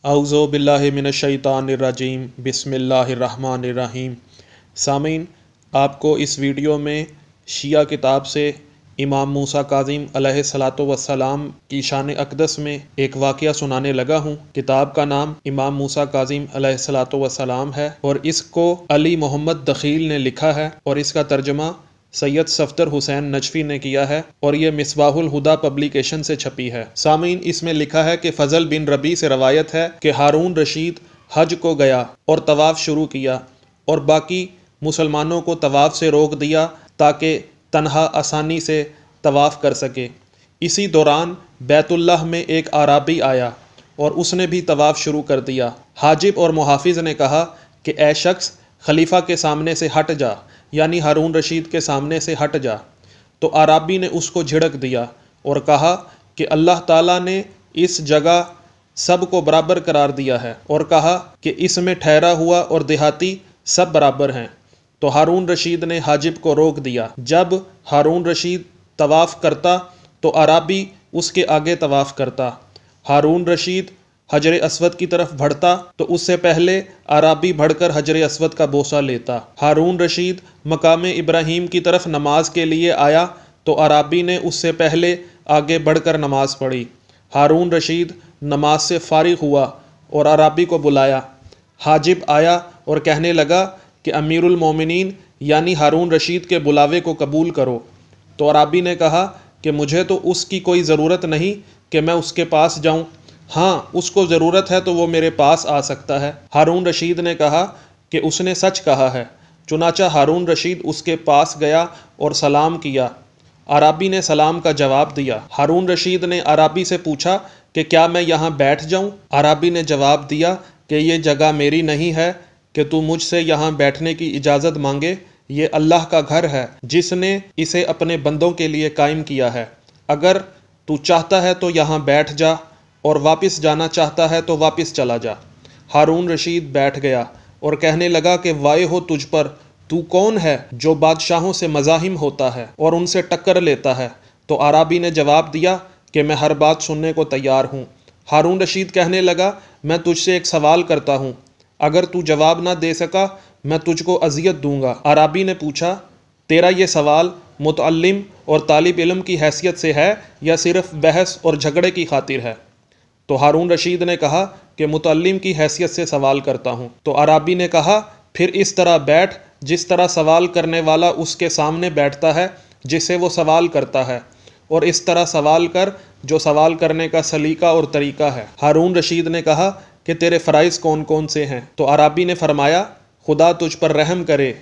अऊज़ु बिल्लाहि मिनश्शैतानिर्रजीम बिस्मिल्लाहिर्रहमानिर्रहीम। सामीन, आपको इस वीडियो में शिया किताब से इमाम मूसा काज़िम अलैहिस्सलातु वस्सलाम की शान अक़दस में एक वाक़या सुनाने लगा हूँ। किताब का नाम इमाम मूसा काज़िम अलैहिस्सलातु वस्सलाम है और इसको अली मोहम्मद दख़ील ने लिखा है और इसका तर्जुमा सैयद सफ़दर हुसैन नजफ़ी ने किया है और ये मिसबाहुल हुदा पब्लिकेशन से छपी है। सामीन, इसमें लिखा है कि फ़ज़ल बिन रबी से रवायत है कि हारून रशीद हज को गया और तवाफ़ शुरू किया और बाकी मुसलमानों को तवाफ़ से रोक दिया ताकि तन्हा आसानी से तवाफ़ कर सके। इसी दौरान बैतुल्लाह में एक आराबी आया और उसने भी तवाफ़ शुरू कर दिया। हाजिब और मुहाफ़िज़ ने कहा कि ए शख्स, खलीफा के सामने से हट जा, यानी हारून रशीद के सामने से हट जा। तो आराबी ने उसको झिड़क दिया और कहा कि अल्लाह ताला ने इस जगह सब को बराबर करार दिया है और कहा कि इसमें ठहरा हुआ और देहाती सब बराबर हैं। तो हारून रशीद ने हाजिब को रोक दिया। जब हारून रशीद तवाफ़ करता तो आराबी उसके आगे तवाफ़ करता। हारून रशीद हजर अस्वद की तरफ बढ़ता तो उससे पहले आराबी बढ़कर हजर अस्वद का बोसा लेता। हारून रशीद मकाम इब्राहीम की तरफ नमाज के लिए आया तो आराबी ने उससे पहले आगे बढ़कर नमाज पढ़ी। हारून रशीद नमाज से फारिग हुआ और आराबी को बुलाया। हाजिब आया और कहने लगा कि अमीरुल मोमिनीन यानी हारून रशीद के बुलावे को कबूल करो। तो आराबी ने कहा कि मुझे तो उसकी कोई ज़रूरत नहीं कि मैं उसके पास जाऊं। हाँ, उसको ज़रूरत है तो वो मेरे पास आ सकता है। हारून रशीद ने कहा कि उसने सच कहा है। चुनाचा हारून रशीद उसके पास गया और सलाम किया। आराबी ने सलाम का जवाब दिया। हारून रशीद ने आराबी से पूछा कि क्या मैं यहाँ बैठ जाऊँ? आराबी ने जवाब दिया कि ये जगह मेरी नहीं है कि तू मुझसे यहाँ बैठने की इजाज़त मांगे। ये अल्लाह का घर है जिसने इसे अपने बंदों के लिए कायम किया है। अगर तू चाहता है तो यहाँ बैठ जा और वापस जाना चाहता है तो वापस चला जा। हारून रशीद बैठ गया और कहने लगा कि वाय हो तुझ पर, तू कौन है जो बादशाहों से मज़ाहिम होता है और उनसे टक्कर लेता है? तो आराबी ने जवाब दिया कि मैं हर बात सुनने को तैयार हूँ। हारून रशीद कहने लगा, मैं तुझसे एक सवाल करता हूँ, अगर तू जवाब ना दे सका मैं तुझको अजियत दूंगा। आराबी ने पूछा, तेरा ये सवाल मुतअल्लिम और तालिब इल्म की हैसियत से है या सिर्फ बहस और झगड़े की खातिर है? तो हारून रशीद ने कहा कि मुतअल्लिम की हैसियत से सवाल करता हूँ। तो आराबी ने कहा, फिर इस तरह बैठ जिस तरह सवाल करने वाला उसके सामने बैठता है जिससे वो सवाल करता है, और इस तरह सवाल कर जो सवाल करने का सलीका और तरीका है। हारून रशीद ने कहा कि तेरे फ़राइज़ कौन कौन से हैं? तो आराबी ने फरमाया, खुदा तुझ पर रहम करे,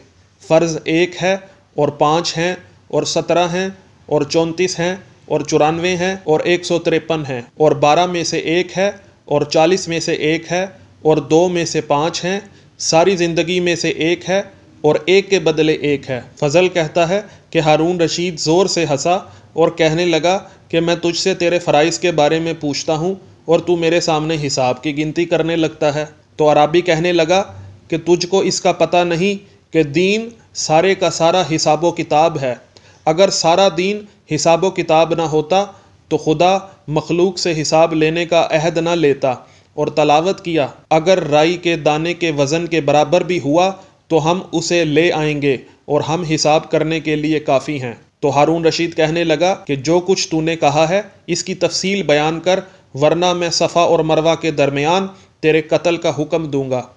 फ़र्ज़ 1 है और 5 हैं और 17 हैं और 34 हैं और 94 हैं और 153 हैं और 12 में से 1 है और 40 में से 1 है और 2 में से 5 हैं, सारी ज़िंदगी में से 1 है और 1 के बदले 1 है। फ़ज़ल कहता है कि हारून रशीद ज़ोर से हंसा और कहने लगा कि मैं तुझसे तेरे फ़राइज़ के बारे में पूछता हूँ और तू मेरे सामने हिसाब की गिनती करने लगता है। तो आराबी कहने लगा कि तुझको इसका पता नहीं कि दीन सारे का सारा हिसाबो किताब है। अगर सारा दीन हिसाबो किताब ना होता तो खुदा मखलूक से हिसाब लेने का अहद ना लेता। और तलावत किया, अगर राई के दाने के वज़न के बराबर भी हुआ तो हम उसे ले आएंगे और हम हिसाब करने के लिए काफ़ी हैं। तो हारून रशीद कहने लगा कि जो कुछ तूने कहा है इसकी तफसील बयान कर, वरना मैं सफ़ा और मरवा के दरमियान तेरे कत्ल का हुक्म दूंगा।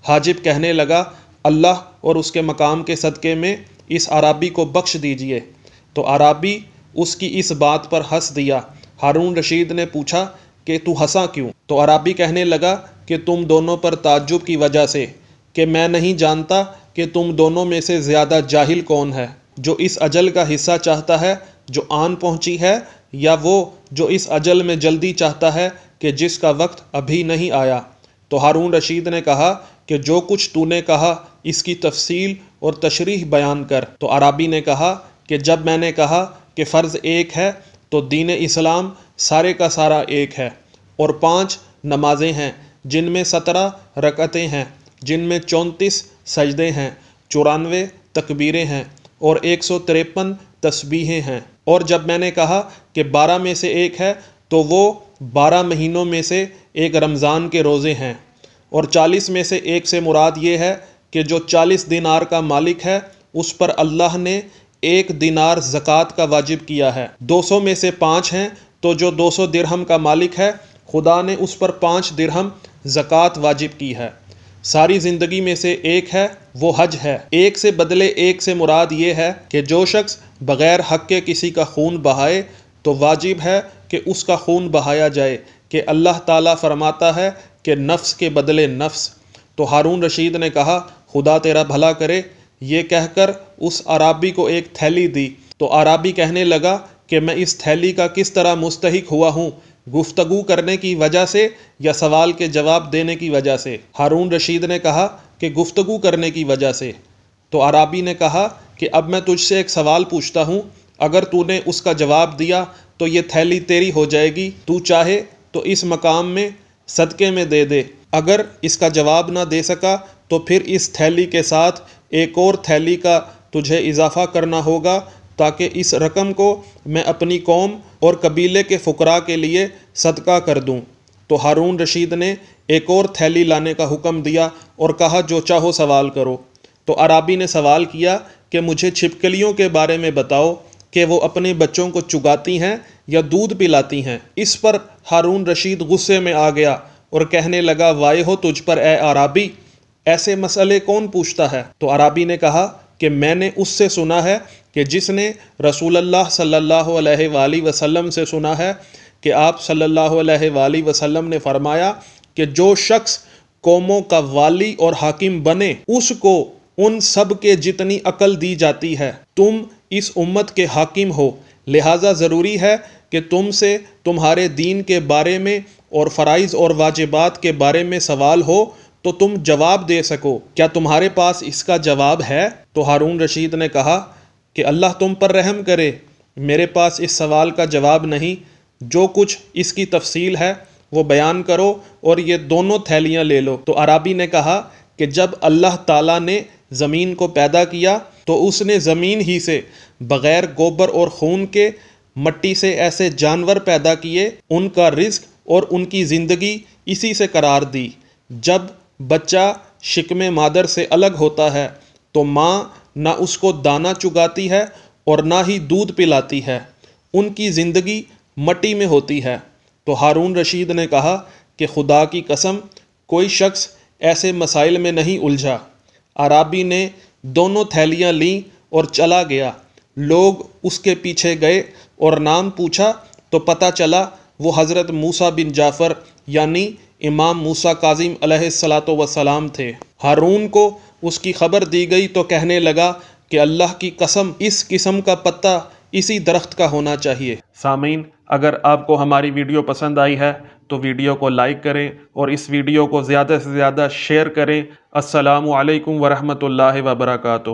हाजिब कहने लगा, अल्लाह और उसके मकाम के सदक़े में इस आराबी को बख्श दीजिए। तो आराबी उसकी इस बात पर हंस दिया। हारून रशीद ने पूछा कि तू हंसा क्यों? तो आराबी कहने लगा कि तुम दोनों पर ताज्जुब की वजह से, कि मैं नहीं जानता कि तुम दोनों में से ज़्यादा जाहिल कौन है, जो इस अजल का हिस्सा चाहता है जो आन पहुंची है, या वो जो इस अजल में जल्दी चाहता है कि जिसका वक्त अभी नहीं आया। तो हारून रशीद ने कहा कि जो कुछ तूने कहा इसकी तफसील और तशरीह बयान कर। तो आराबी ने कहा कि जब मैंने कहा कि फ़र्ज़ 1 है तो दीन इस्लाम सारे का सारा 1 है और 5 नमाजें हैं जिनमें 17 रकअतें हैं, जिनमें 34 सजदे हैं, 94 तकबीरें हैं और 153 तस्बीहें हैं। और जब मैंने कहा कि 12 में से 1 है तो वो 12 महीनों में से ایک رمضان کے روزے ہیں، اور 40 میں سے ایک سے مراد یہ ہے کہ جو 40 دینار کا مالک ہے اس پر اللہ نے 1 دینار زکوٰۃ کا واجب کیا ہے۔ 200 میں سے 5 ہیں تو جو 200 درہم کا مالک ہے خدا نے اس پر 5 درہم زکوٰۃ واجب کی ہے۔ ساری زندگی میں سے ایک ہے وہ حج ہے۔ ایک سے بدلے ایک سے مراد یہ ہے کہ جو شخص بغیر حق کے کسی کا خون بہائے تو واجب ہے کہ اس کا خون بہایا جائے، کہ اللہ تعالیٰ فرماتا ہے کہ نفس کے بدلے نفس۔ تو ہارون رشید نے کہا خدا تیرا بھلا کرے، یہ کہہ کر اس عرابی کو ایک تھیلی دی۔ تو عرابی کہنے لگا کہ میں اس تھیلی کا کس طرح مستحق ہوا ہوں، گفتگو کرنے کی وجہ سے یا سوال کے جواب دینے کی وجہ سے؟ ہارون رشید نے کہا کہ گفتگو کرنے کی وجہ سے۔ تو عرابی نے کہا کہ اب میں تجھ سے ایک سوال پوچھتا ہوں، اگر تو نے اس کا جواب دیا تو یہ تھیلی تیری ہو جائے گی، تو چاہے تو اس مقام میں صدقے میں دے دے، اگر اس کا جواب نہ دے سکا تو پھر اس تھیلی کے ساتھ ایک اور تھیلی کا تجھے اضافہ کرنا ہوگا تاکہ اس رقم کو میں اپنی قوم اور قبیلے کے فقراء کے لیے صدقہ کر دوں۔ تو ہارون رشید نے ایک اور تھیلی لانے کا حکم دیا اور کہا جو چاہو سوال کرو۔ تو عرابی نے سوال کیا کہ مجھے چھپکلیوں کے بارے میں بتاؤ کہ وہ اپنے بچوں کو چگاتی ہیں یا دودھ پلاتی ہیں۔ اس پر ہارون رشید غصے میں آ گیا اور کہنے لگا وائے ہو تجھ پر اے عرابی، ایسے مسئلے کون پوچھتا ہے؟ تو عرابی نے کہا کہ میں نے اس سے سنا ہے کہ جس نے رسول اللہ صلی اللہ علیہ وآلہ وسلم سے سنا ہے کہ آپ صلی اللہ علیہ وآلہ وسلم نے فرمایا کہ جو شخص قوموں کا والی اور حاکم بنے اس کو ان سب کے جتنی عقل دی جاتی ہے۔ تم اس امت کے حاکم ہو، لہٰذا ضروری ہے کہ تم سے تمہارے دین کے بارے میں اور فرائض اور واجبات کے بارے میں سوال ہو تو تم جواب دے سکو۔ کیا تمہارے پاس اس کا جواب ہے؟ تو ہارون رشید نے کہا کہ اللہ تم پر رحم کرے، میرے پاس اس سوال کا جواب نہیں، جو کچھ اس کی تفصیل ہے وہ بیان کرو اور یہ دونوں تھیلیاں لے لو۔ تو عرابی نے کہا کہ جب اللہ تعالیٰ نے زمین کو پیدا کیا تو اس نے زمین ہی سے بغیر گوبر اور خون کے مٹی سے ایسے جانور پیدا کیے، ان کا رزق اور ان کی زندگی اسی سے قرار دی۔ جب بچہ شکم مادر سے الگ ہوتا ہے تو ماں نہ اس کو دانہ چگاتی ہے اور نہ ہی دودھ پلاتی ہے، ان کی زندگی مٹی میں ہوتی ہے۔ تو ہارون رشید نے کہا کہ خدا کی قسم کوئی شخص ایسے مسائل میں نہیں الجھا۔ عرابی نے دونوں تھیلیاں لیں اور چلا گیا۔ لوگ اس کے پیچھے گئے اور نام پوچھا تو پتہ چلا وہ حضرت موسیٰ بن جعفر یعنی امام موسیٰ کاظم علیہ السلام تھے۔ ہارون کو اس کی خبر دی گئی تو کہنے لگا کہ اللہ کی قسم اس قسم کا پتہ اسی درخت کا ہونا چاہیے۔ سامعین، اگر آپ کو ہماری ویڈیو پسند آئی ہے تو ویڈیو کو لائک کریں اور اس ویڈیو کو زیادہ سے زیادہ شیئر کریں۔ السلام علیکم ورحمۃ اللہ وبرکاتہ۔